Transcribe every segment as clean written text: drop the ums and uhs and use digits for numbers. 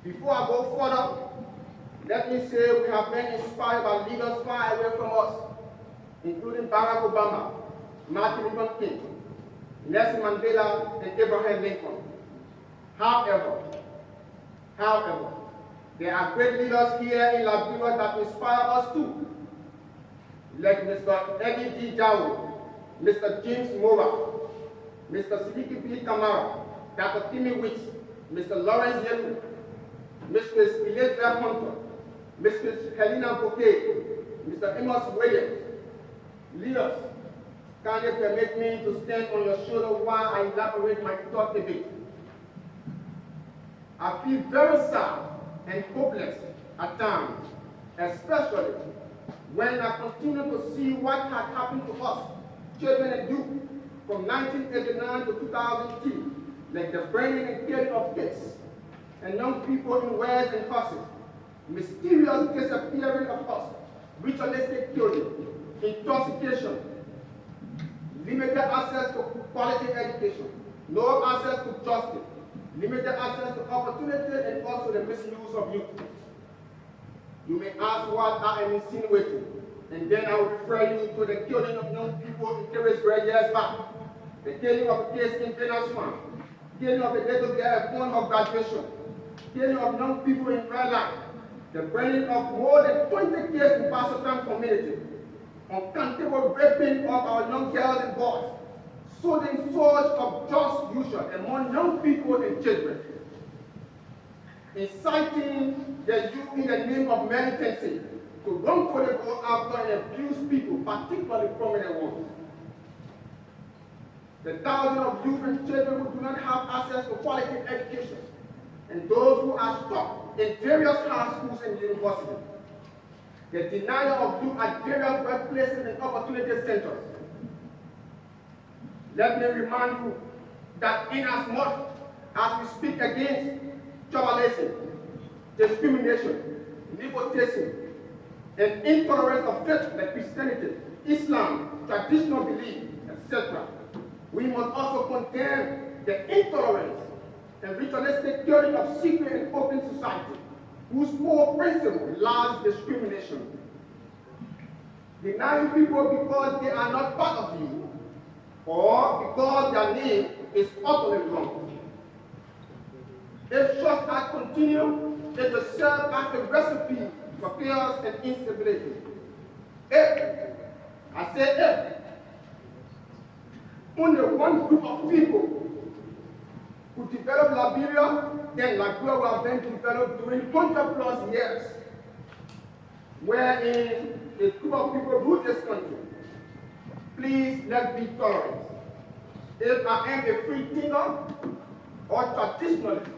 Before I go further, let me say we have been inspired by leaders far away from us, including Barack Obama, Martin Luther King, Nelson Mandela, and Abraham Lincoln. However, there are great leaders here in Liberia that inspire us too, like Mr. Eddie D. Jawo, Mr. James Mora, Mr. Sidiki B. Kamara, Dr. Timmy Wicks, Mr. Lawrence Yetu, Mrs. Elizabeth Hunter, Mrs. Helena Bouquet, Mr. Amos Williams. Leaders, can you permit me to stand on your shoulder while I elaborate my thought a bit? I feel very sad and hopeless at times, especially when I continue to see what had happened to us, children and youth, from 1989 to 2003, like the burning and killing of kids and young people in wares and horses, mysterious disappearing of us, ritualistic killing, intoxication, limited access to quality education, no access to justice, limited access to opportunity, and also the misuse of youth. You may ask what I am insinuating, and then I will refer you to the killing of young people in Carrisburg years back, the killing of a case in Venus Farm, killing of a little girl upon her graduation, killing of young people in Red Light, the burning of more than 20 cases in Basotran community, uncountable raping of our young girls and boys, sowing surge of just usual among young people and children, inciting the youth in the name of militancy to wrongfully go after and abuse people, particularly prominent ones. The thousands of youth and children who do not have access to quality education, and those who are stuck in various high schools and universities. The denial of youth at various workplaces and opportunity centers. Let me remind you that inasmuch as we speak against tribalism, discrimination, nepotism, and intolerance of faith like Christianity, Islam, traditional belief, etc., we must also condemn the intolerance and ritualistic killing of secret and open society, whose core principle lies discrimination. Denying people because they are not part of you, or because their name is utterly wrong. If such acts continue, it will serve as a recipe for chaos and instability. If, I say if, only one group of people who develop Liberia, then Liberia will have been developed during 100+ years, wherein a group of people rule this country. Please let's be tolerant. If I am a free thinker or traditionalist,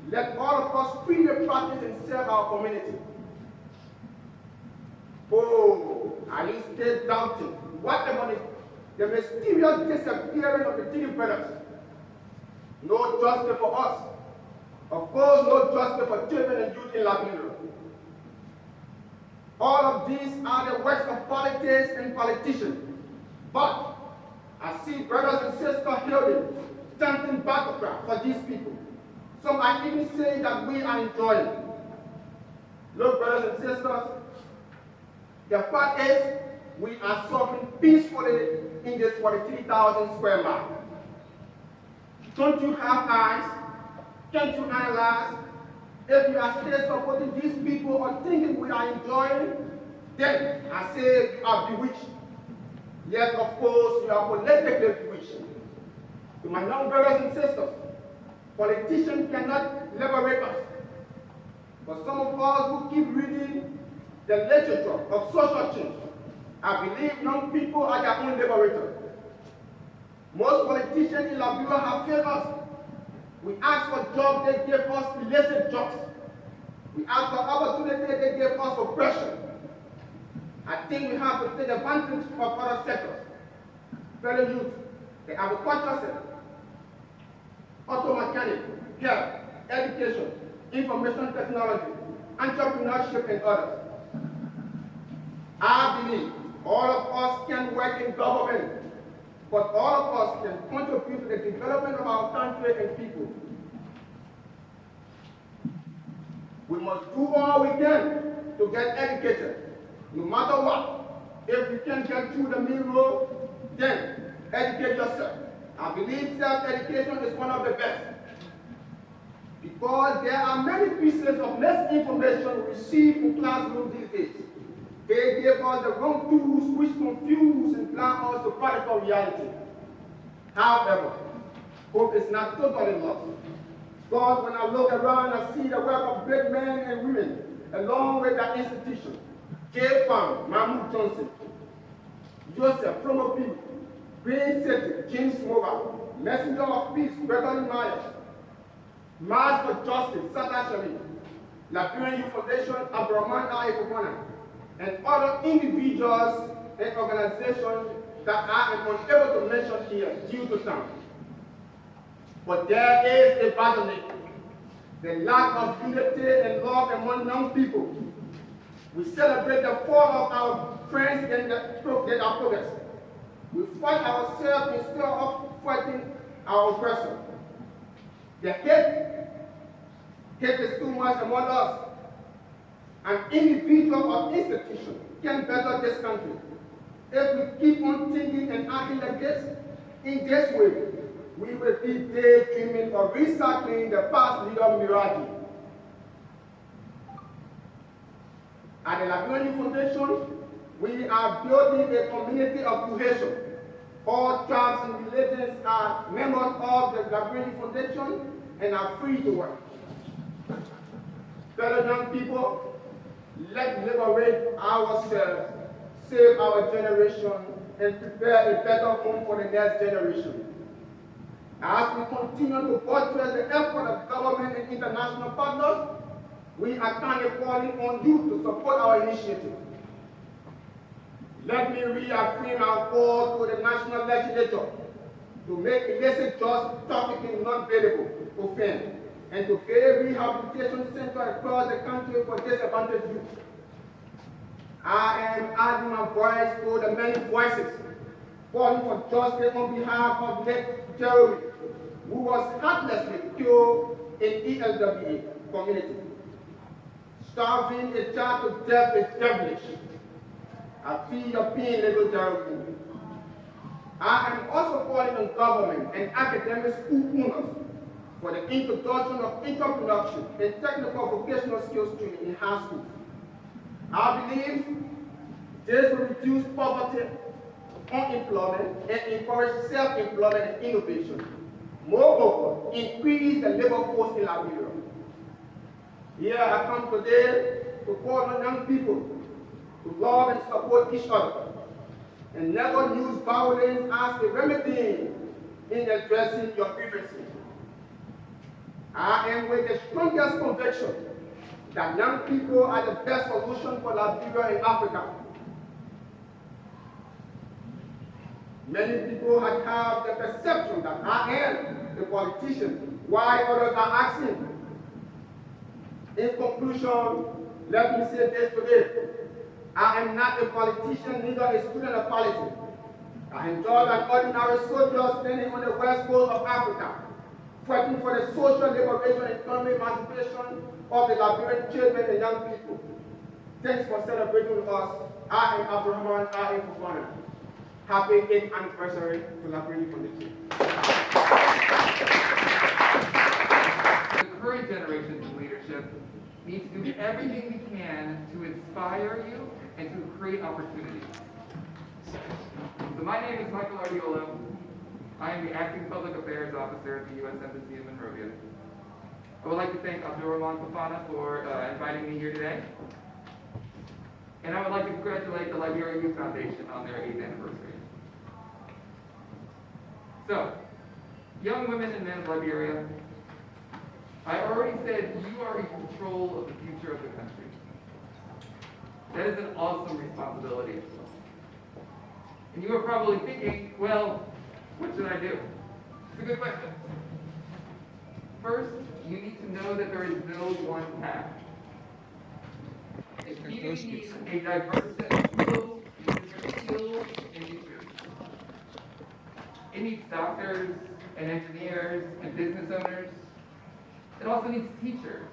let all of us freely practice and serve our community. Oh, are you still doubting? What about the mysterious disappearance of the three brothers? No justice for us. Of course, no justice for children and youth in Liberia. All of these are the works of politics and politicians. But I see brothers and sisters holding, chanting battle cry for these people. Some are even saying that we are enjoying. Look, brothers and sisters, the fact is we are suffering peacefully in this 43,000 square miles. Don't you have eyes? Can't you analyze? If you are still supporting these people or thinking we are enjoying, then I say you are bewitched. Yes, of course, you are politically bewitched. To my young brothers and sisters, politicians cannot liberate us. But some of us who keep reading the literature of social change, I believe young people are their own liberators. Most politicians in Liberia have failed us. We ask for jobs, they give us illicit jobs. We ask for opportunity, they give us oppression. I think we have to take advantage of other sectors. Fellow youth, the agriculture sector, auto mechanic, health, education, information technology, entrepreneurship, and others. I believe all of us can work in government, but all of us can contribute to the development of our country and people. We must do all we can to get educated, no matter what. If you can't get through the main road, then educate yourself. I believe self-education is one of the best, because there are many pieces of misinformation received in classrooms these days. They give us the wrong tools which confuse and blind us to practical reality. However, hope is not totally lost. God, when I look around, I see the work of great men and women, along with that institution. J. Farm, Mahmoud Johnson, Joseph Promopi, Green City, James Mova, Messenger of Peace, Gregory Myers, March for Justice, Sada Sharif, Liberian Youth Foundation, Abdurrahman Ali Fofana, and other individuals and organizations that I am unable to mention here due to time. But there is a bottleneck, the lack of unity and love among young people. We celebrate the fall of our friends and our progress. We fight ourselves instead of fighting our oppressor. The hate is too much among us. An individual or institution can better this country. If we keep on thinking and acting like this, in this way, we will be daydreaming or recycling the past leader Mirage. At the Liberian Foundation, we are building a community of cohesion. All tribes and religions are members of the Liberian Foundation and are free to work. Fellow young people, let's liberate ourselves, save our generation, and prepare a better home for the next generation. As we continue to buttress the effort of government and international partners, we are kindly calling on you to support our initiative. Let me reaffirm our call to the national legislature to make illicit drug trafficking non-bailable offense and to create rehabilitation centers across the country for disadvantaged youth. I am adding my voice to the many voices calling for justice on behalf of late Jeremy, who was heartlessly killed in ELWA community. Starving a child to death is devilish. I feel your pain, little Jeremy. I am also calling on government and academic school owners for the introduction of entrepreneurship and technical vocational skills training in high schools. I believe this will reduce poverty, unemployment, and encourage self-employment and innovation. Moreover, increase the labor force in Liberia. Here I come today to call on young people to love and support each other and never use violence as a remedy in addressing your grievances. I am with the strongest conviction that young people are the best solution for Liberia and Africa. Many people have the perception that I am the politician, while others are asking. In conclusion, let me say this today. I am not a politician, neither a student of politics. I am just an ordinary soldier standing on the west coast of Africa, fighting for the social liberation and economic emancipation of the Liberian children and young people. Thanks for celebrating with us. I am Abdurrahman Ali Fofana. Happy 8th anniversary to Liberian Foundation. The current generations of leadership need to do everything we can to inspire you and to create opportunities. So my name is Michael Ardiola. I am the Acting Public Affairs Officer at the U.S. Embassy in Monrovia. I would like to thank Abdurrahman Fofana for inviting me here today. And I would like to congratulate the Liberia Youth Foundation on their 8th anniversary. So, young women and men of Liberia, I already said you are in control of the future of the country. That is an awesome responsibility. And you are probably thinking, well, what should I do? It's a good question. First, you need to know that there is no one path. It needs a diverse set of skills, and futures. It needs doctors and engineers and business owners. It also needs teachers